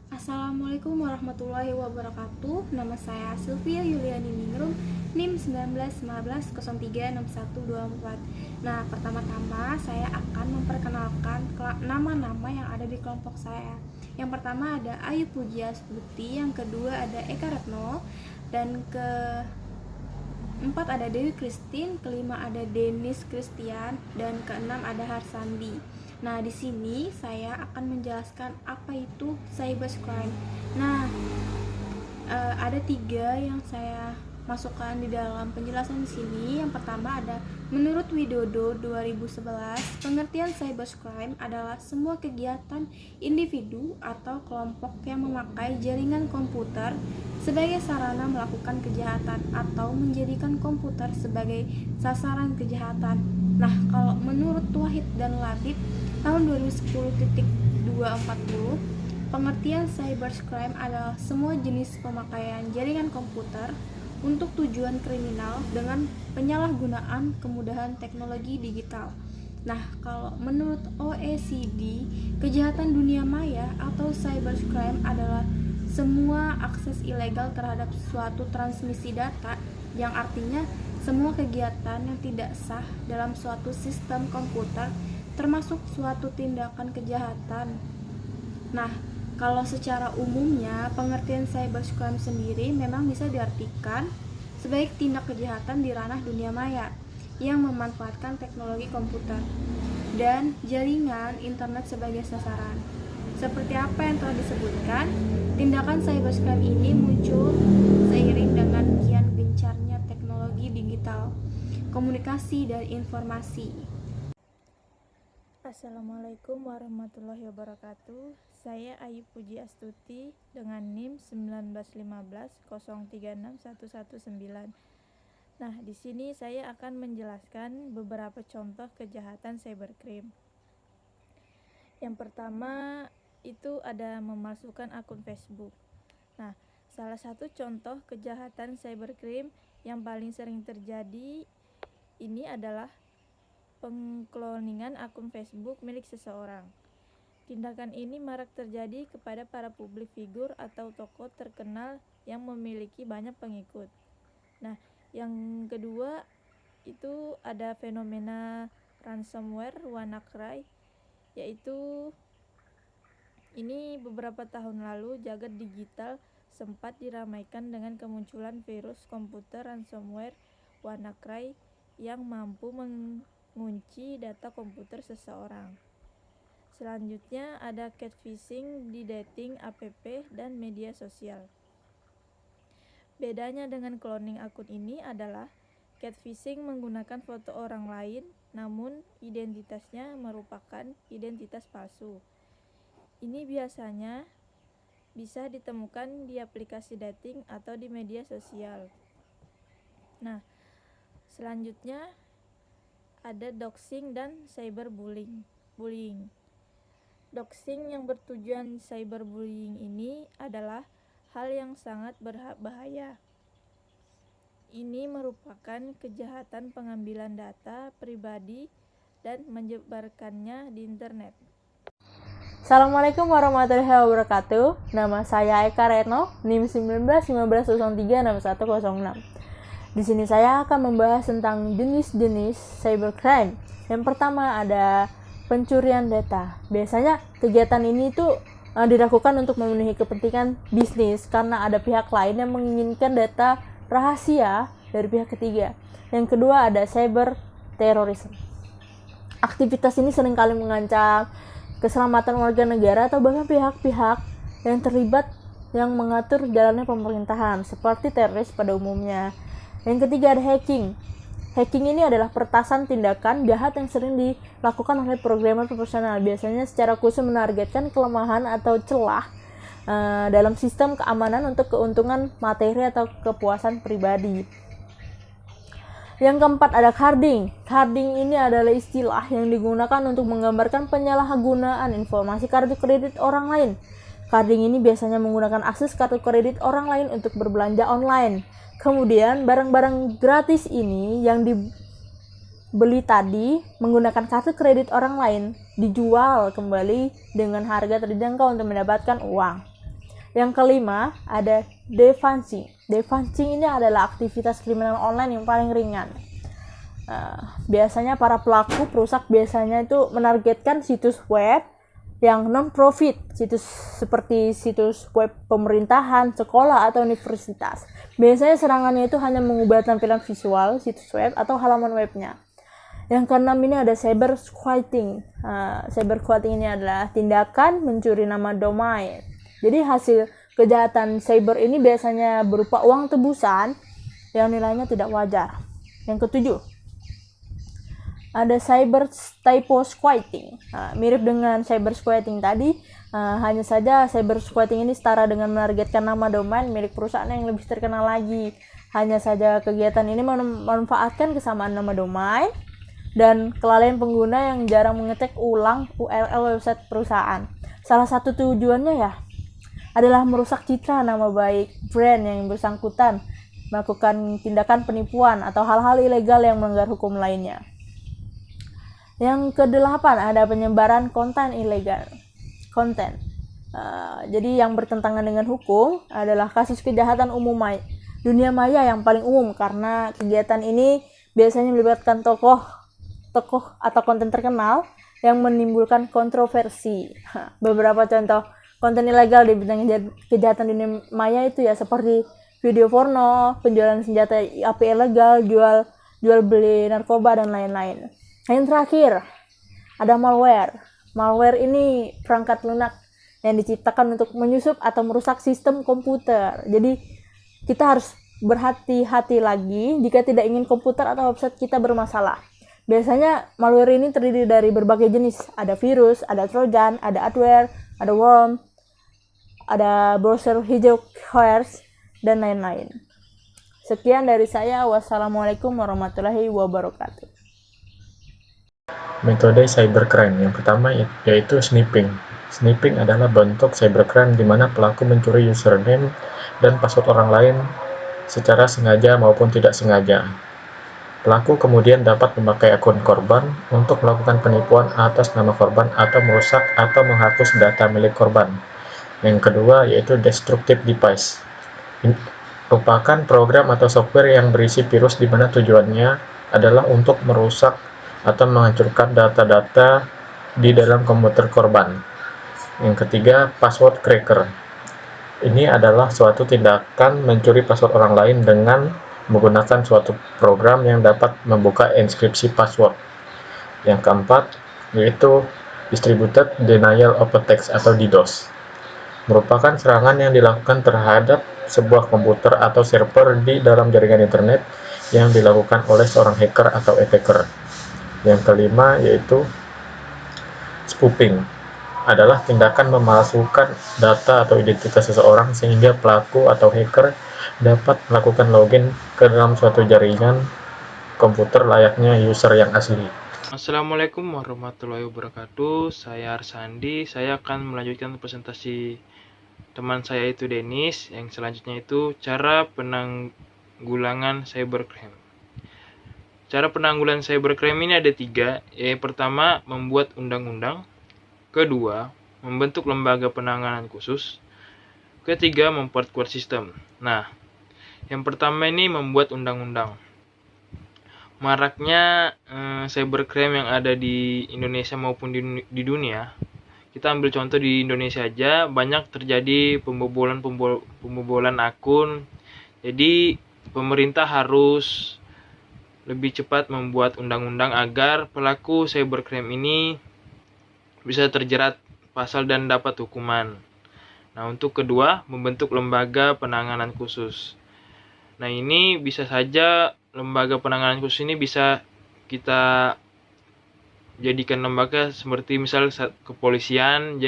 Assalamualaikum warahmatullahi wabarakatuh. Nama saya Sylvia Yuliani Ningrum, NIM 1915036124. Nah, pertama-tama saya akan memperkenalkan nama-nama yang ada di kelompok saya. Yang pertama ada Ayu Pujiastuti, yang kedua ada Eka Retno, dan keempat ada Dewi Christine, kelima ada Denis Christian, dan keenam ada Harsandi. Nah, di sini saya akan menjelaskan apa itu cybercrime. Nah, ada tiga yang saya masukkan di dalam penjelasan di sini. Yang pertama ada menurut Widodo 2011, pengertian cybercrime adalah semua kegiatan individu atau kelompok yang memakai jaringan komputer sebagai sarana melakukan kejahatan atau menjadikan komputer sebagai sasaran kejahatan. Nah, kalau menurut Wahid dan Labib tahun 2010.240, pengertian cybercrime adalah semua jenis pemakaian jaringan komputer untuk tujuan kriminal dengan penyalahgunaan kemudahan teknologi digital. Nah, kalau menurut OECD, kejahatan dunia maya atau cybercrime adalah semua akses ilegal terhadap suatu transmisi data, yang artinya semua kegiatan yang tidak sah dalam suatu sistem komputer termasuk suatu tindakan kejahatan. Nah, kalau secara umumnya pengertian cybercrime sendiri memang bisa diartikan sebagai tindak kejahatan di ranah dunia maya yang memanfaatkan teknologi komputer dan jaringan internet sebagai sasaran. Seperti apa yang telah disebutkan, tindakan cybercrime ini muncul seiring dengan kian gencarnya teknologi digital, komunikasi, dan informasi. Assalamualaikum warahmatullahi wabarakatuh. Saya Ayu Pujiastuti dengan NIM 1915036119. Nah, di sini saya akan menjelaskan beberapa contoh kejahatan cybercrime. Yang pertama itu ada memalsukan akun Facebook. Nah, salah satu contoh kejahatan cybercrime yang paling sering terjadi ini adalah pengkloningan akun Facebook milik seseorang. Tindakan ini marak terjadi kepada para publik figur atau tokoh terkenal yang memiliki banyak pengikut. Nah, yang kedua itu ada fenomena ransomware WannaCry, yaitu ini beberapa tahun lalu jagat digital sempat diramaikan dengan kemunculan virus komputer ransomware WannaCry yang mampu mengunci data komputer seseorang. Selanjutnya ada catfishing di dating app dan media sosial. Bedanya dengan cloning akun ini adalah catfishing menggunakan foto orang lain, namun identitasnya merupakan identitas palsu. Ini biasanya bisa ditemukan di aplikasi dating atau di media sosial. Nah, selanjutnya ada doxing dan cyberbullying. Doxing yang bertujuan cyberbullying ini adalah hal yang sangat berbahaya. Ini merupakan kejahatan pengambilan data pribadi dan menyebarkannya di internet. Assalamualaikum warahmatullahi wabarakatuh. Nama saya Eka Retno, NIM 1915036106. Di sini saya akan membahas tentang jenis-jenis cybercrime. Yang pertama ada pencurian data. Biasanya kegiatan ini dilakukan untuk memenuhi kepentingan bisnis karena ada pihak lain yang menginginkan data rahasia dari pihak ketiga. Yang kedua ada cyber terorisme. Aktivitas ini seringkali mengancam keselamatan warga negara atau bahkan pihak-pihak yang terlibat yang mengatur jalannya pemerintahan, seperti teroris pada umumnya. Yang ketiga ada hacking. Hacking ini adalah peretasan tindakan jahat yang sering dilakukan oleh programmer profesional, biasanya secara khusus menargetkan kelemahan atau celah dalam sistem keamanan untuk keuntungan materi atau kepuasan pribadi. Yang keempat ada carding. Carding ini adalah istilah yang digunakan untuk menggambarkan penyalahgunaan informasi kartu kredit orang lain. Carding ini biasanya menggunakan akses kartu kredit orang lain untuk berbelanja online. Kemudian barang-barang gratis ini yang dibeli tadi menggunakan kartu kredit orang lain dijual kembali dengan harga terjangkau untuk mendapatkan uang. Yang kelima ada defunction. Defunction ini adalah aktivitas kriminal online yang paling ringan. Biasanya para pelaku perusak biasanya itu menargetkan situs web yang non-profit, situs seperti situs web pemerintahan, sekolah, atau universitas. Biasanya serangannya itu hanya mengubah tampilan visual situs web atau halaman webnya. Yang keenam ini ada cybersquatting. Cybersquatting ini adalah tindakan mencuri nama domain. Jadi hasil kejahatan cyber ini biasanya berupa uang tebusan yang nilainya tidak wajar. Yang ketujuh, ada cyber typo squatting. Mirip dengan cyber squatting tadi, hanya saja cyber squatting ini setara dengan menargetkan nama domain milik perusahaan yang lebih terkenal lagi. Hanya saja kegiatan ini memanfaatkan kesamaan nama domain dan kelalaian pengguna yang jarang mengetik ulang URL website perusahaan. Salah satu tujuannya adalah merusak citra nama baik brand yang bersangkutan, melakukan tindakan penipuan atau hal-hal ilegal yang melanggar hukum lainnya. Yang kedelapan ada penyebaran konten ilegal. Jadi yang bertentangan dengan hukum adalah kasus kejahatan umum dunia maya yang paling umum, karena kegiatan ini biasanya melibatkan tokoh atau konten terkenal yang menimbulkan kontroversi. Beberapa contoh konten ilegal di bidang kejahatan dunia maya itu seperti video porno, penjualan senjata api ilegal, jual beli narkoba, dan lain-lain. Yang terakhir, ada malware. Malware ini perangkat lunak yang diciptakan untuk menyusup atau merusak sistem komputer. Jadi, kita harus berhati-hati lagi jika tidak ingin komputer atau website kita bermasalah. Biasanya, malware ini terdiri dari berbagai jenis. Ada virus, ada trojan, ada adware, ada worm, ada browser hijackers, dan lain-lain. Sekian dari saya. Wassalamualaikum warahmatullahi wabarakatuh. Metode cybercrime yang pertama yaitu sniffing. Sniffing adalah bentuk cybercrime di mana pelaku mencuri username dan password orang lain secara sengaja maupun tidak sengaja. Pelaku kemudian dapat memakai akun korban untuk melakukan penipuan atas nama korban atau merusak atau menghapus data milik korban. Yang kedua yaitu destructive device. Merupakan program atau software yang berisi virus di mana tujuannya adalah untuk merusak atau menghancurkan data-data di dalam komputer korban. Yang ketiga, password cracker. Ini adalah suatu tindakan mencuri password orang lain dengan menggunakan suatu program yang dapat membuka enkripsi password. Yang keempat, yaitu distributed denial of attacks atau DDoS. Merupakan serangan yang dilakukan terhadap sebuah komputer atau server di dalam jaringan internet yang dilakukan oleh seorang hacker atau attacker. Yang kelima yaitu spoofing, adalah tindakan memalsukan data atau identitas seseorang sehingga pelaku atau hacker dapat melakukan login ke dalam suatu jaringan komputer layaknya user yang asli. Assalamualaikum warahmatullahi wabarakatuh. Saya Arsandi. Saya akan melanjutkan presentasi teman saya itu Denis. Yang selanjutnya itu cara penanggulangan cybercrime. Cara penanggulangan cybercrime ini ada 3, yaitu pertama, membuat undang-undang, kedua, membentuk lembaga penanganan khusus, ketiga, memperkuat sistem. Nah, yang pertama ini membuat undang-undang. Maraknya cybercrime yang ada di Indonesia maupun di dunia, kita ambil contoh di Indonesia aja, banyak terjadi pembobolan akun. Jadi, pemerintah harus lebih cepat membuat undang-undang agar pelaku cybercrime ini bisa terjerat pasal dan dapat hukuman. Nah, untuk kedua, membentuk lembaga penanganan khusus. Nah, ini bisa saja lembaga penanganan khusus ini bisa kita jadikan lembaga seperti misal kepolisian,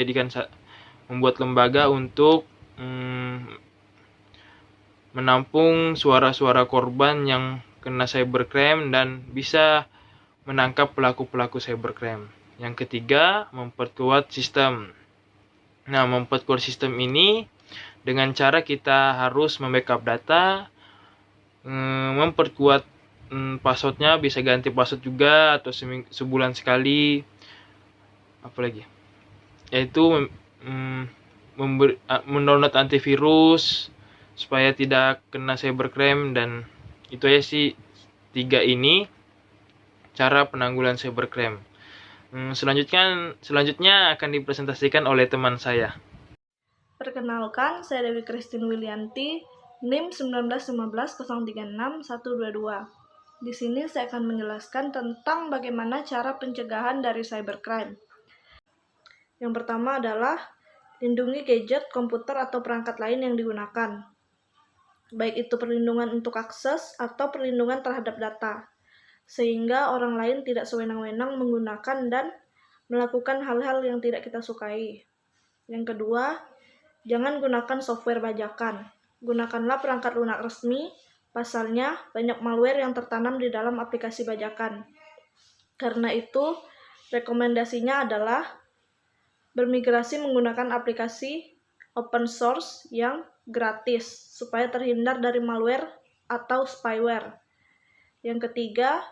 membuat lembaga untuk menampung suara-suara korban yang kena cybercrime dan bisa menangkap pelaku-pelaku cybercrime. Yang ketiga, memperkuat sistem. Nah, memperkuat sistem ini dengan cara kita harus membackup data, memperkuat passwordnya, bisa ganti password juga atau sebulan sekali. Apalagi? Yaitu mendownload antivirus supaya tidak kena cybercrime. Dan itu aja sih, 3 ini cara penanggulan cybercrime. Selanjutnya akan dipresentasikan oleh teman saya. Perkenalkan, saya Dewi Christine Willianti, NIM 1915036-122. Di sini saya akan menjelaskan tentang bagaimana cara pencegahan dari cybercrime. Yang pertama adalah lindungi gadget, komputer, atau perangkat lain yang digunakan. Baik itu perlindungan untuk akses atau perlindungan terhadap data, sehingga orang lain tidak sewenang-wenang menggunakan dan melakukan hal-hal yang tidak kita sukai. Yang kedua, jangan gunakan software bajakan. Gunakanlah perangkat lunak resmi, pasalnya banyak malware yang tertanam di dalam aplikasi bajakan. Karena itu, rekomendasinya adalah bermigrasi menggunakan aplikasi open source yang gratis, supaya terhindar dari malware atau spyware. Yang ketiga,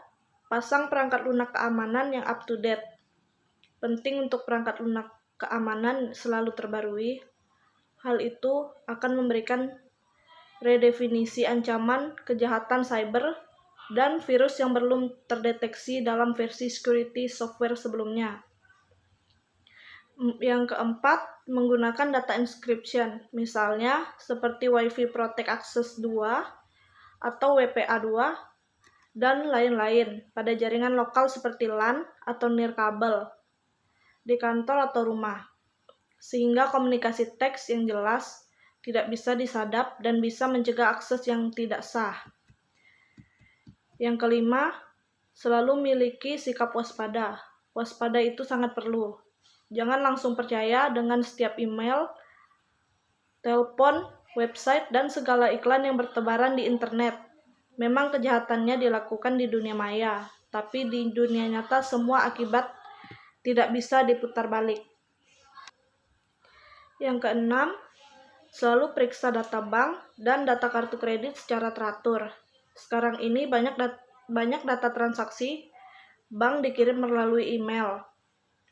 pasang perangkat lunak keamanan yang up to date. Penting untuk perangkat lunak keamanan selalu terbarui. Hal itu akan memberikan redefinisi ancaman kejahatan cyber dan virus yang belum terdeteksi dalam versi security software sebelumnya. Yang keempat, menggunakan data encryption, misalnya seperti Wi-Fi Protect Access 2 atau WPA2 dan lain-lain pada jaringan lokal seperti LAN atau nirkabel di kantor atau rumah, sehingga komunikasi teks yang jelas tidak bisa disadap dan bisa mencegah akses yang tidak sah. Yang kelima, selalu miliki sikap waspada. Waspada itu sangat perlu. Jangan langsung percaya dengan setiap email, telepon, website, dan segala iklan yang bertebaran di internet. Memang kejahatannya dilakukan di dunia maya, tapi di dunia nyata semua akibat tidak bisa diputar balik. Yang keenam, selalu periksa data bank dan data kartu kredit secara teratur. Sekarang ini banyak data transaksi bank dikirim melalui email.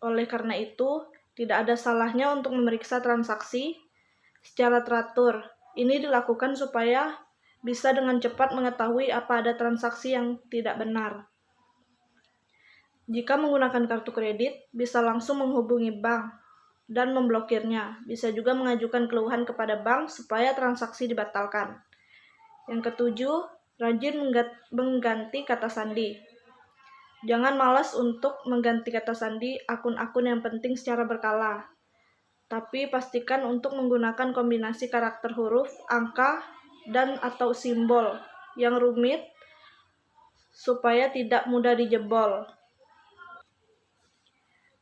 Oleh karena itu, tidak ada salahnya untuk memeriksa transaksi secara teratur. Ini dilakukan supaya bisa dengan cepat mengetahui apa ada transaksi yang tidak benar. Jika menggunakan kartu kredit, bisa langsung menghubungi bank dan memblokirnya. Bisa juga mengajukan keluhan kepada bank supaya transaksi dibatalkan. Yang ketujuh, rajin mengganti kata sandi. Jangan malas untuk mengganti kata sandi akun-akun yang penting secara berkala. Tapi pastikan untuk menggunakan kombinasi karakter huruf, angka, dan atau simbol yang rumit supaya tidak mudah dijebol.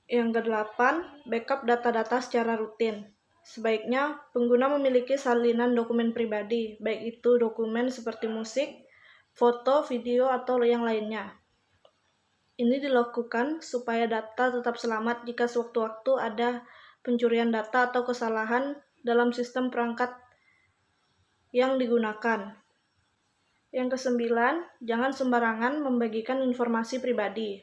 Yang kedelapan, backup data-data secara rutin. Sebaiknya pengguna memiliki salinan dokumen pribadi, baik itu dokumen seperti musik, foto, video, atau yang lainnya. Ini dilakukan supaya data tetap selamat jika sewaktu-waktu ada pencurian data atau kesalahan dalam sistem perangkat yang digunakan. Yang kesembilan, jangan sembarangan membagikan informasi pribadi.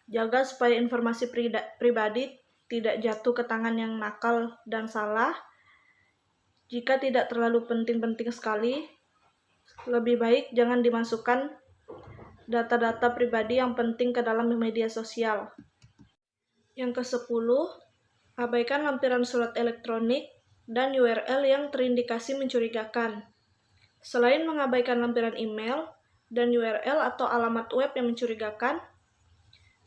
Jaga supaya informasi pribadi tidak jatuh ke tangan yang nakal dan salah. Jika tidak terlalu penting-penting sekali, lebih baik jangan dimasukkan data-data pribadi yang penting ke dalam media sosial. Yang ke-10, abaikan lampiran surat elektronik dan URL yang terindikasi mencurigakan. Selain mengabaikan lampiran email dan URL atau alamat web yang mencurigakan,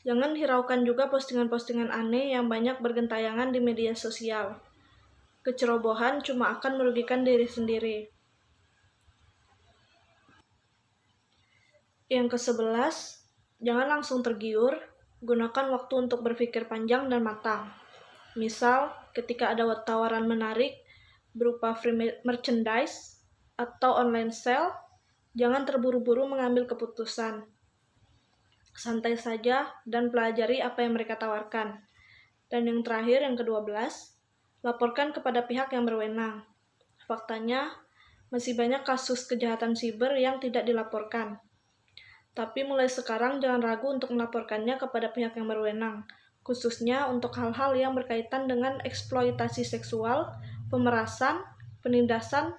jangan hiraukan juga postingan-postingan aneh yang banyak bergentayangan di media sosial. Kecerobohan cuma akan merugikan diri sendiri. Yang ke-11, jangan langsung tergiur, gunakan waktu untuk berpikir panjang dan matang. Misal, ketika ada tawaran menarik berupa free merchandise atau online sale, jangan terburu-buru mengambil keputusan. Santai saja dan pelajari apa yang mereka tawarkan. Dan yang terakhir, yang ke-12, laporkan kepada pihak yang berwenang. Faktanya, masih banyak kasus kejahatan siber yang tidak dilaporkan. Tapi mulai sekarang jangan ragu untuk melaporkannya kepada pihak yang berwenang, khususnya untuk hal-hal yang berkaitan dengan eksploitasi seksual, pemerasan, penindasan,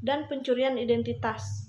dan pencurian identitas.